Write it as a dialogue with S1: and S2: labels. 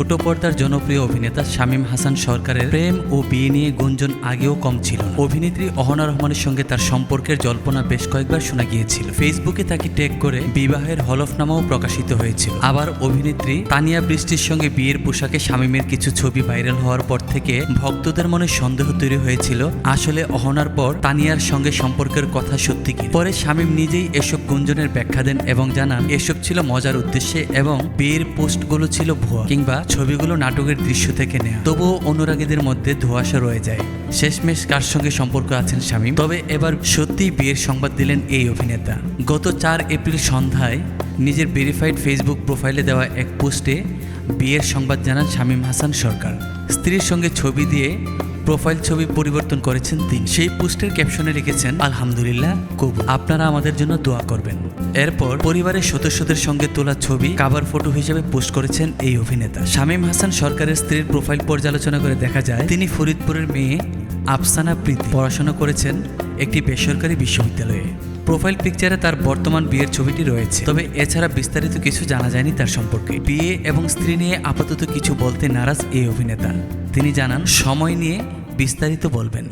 S1: ছোট পর্দার জনপ্রিয় অভিনেতা শামীম হাসান সরকারের প্রেম ও বিয়ে নিয়ে গুঞ্জন আগেও কম ছিল না। অভিনেত্রী অহনা রহমানের সঙ্গে তার সম্পর্কের জল্পনা বেশ কয়েকবার শোনা গিয়েছিল। ফেসবুকে তাকে ট্যাগ করে বিবাহের হলফনামাও প্রকাশিত হয়েছিল। আবার অভিনেত্রী তানিয়া বৃষ্টির সঙ্গে বিয়ের পোশাকে শামীমের কিছু ছবি ভাইরাল হওয়ার পর থেকে ভক্তদের মনে সন্দেহ তৈরি হয়েছিল আসলে অহনার পর তানিয়ার সঙ্গে সম্পর্কের কথা সত্যি কি। পরে শামীম নিজেই এসব গুঞ্জনের ব্যাখ্যা দেন এবং জানান এসব ছিল মজার উদ্দেশ্যে এবং বিয়ের পোস্টগুলো ছিল ভুয়া কিংবা ছবিগুলো নাটকের দৃশ্য থেকে নেওয়া। তবুও অনুরাগীদের মধ্যে ধোঁয়াশা রয়ে যায় শেষমেশ কার সঙ্গে সম্পর্ক আছেন শামীম। তবে এবার সত্যিই বিয়ের সংবাদ দিলেন এই অভিনেতা। গত 4 এপ্রিল সন্ধ্যায় নিজের ভেরিফাইড ফেসবুক প্রোফাইলে দেওয়া এক পোস্টে বিয়ের সংবাদ জানান শামীম হাসান সরকার। স্ত্রীর সঙ্গে ছবি দিয়ে প্রোফাইল ছবি পরিবর্তন করেছেন তিনি। সেই পোস্টের ক্যাপশনে লিখেছেন, আলহামদুলিল্লাহ কবুল, আপনারা আমাদের জন্য দোয়া করবেন। এরপর পরিবারের সদস্যদের সঙ্গে তোলা ছবি কাভার ফটো হিসেবে পোস্ট করেছেন এই অভিনেতা। শামীম হাসান সরকারের স্ত্রীর প্রোফাইল পর্যালোচনা করে দেখা যায় তিনি ফরিদপুরের মেয়ে আফসানা প্রীতি পড়াশোনা করেছেন একটি বেসরকারি বিশ্ববিদ্যালয়ে। প্রোফাইল পিকচারে তার বর্তমান বিয়ের ছবিটি রয়েছে। তবে এছাড়া বিস্তারিত কিছু জানা যায়নি তার সম্পর্কে। বিয়ে এবং স্ত্রী নিয়ে আপাতত কিছু বলতে নারাজ এই অভিনেতা। তিনি জানান সময় নিয়ে বিস্তারিত বলবেন।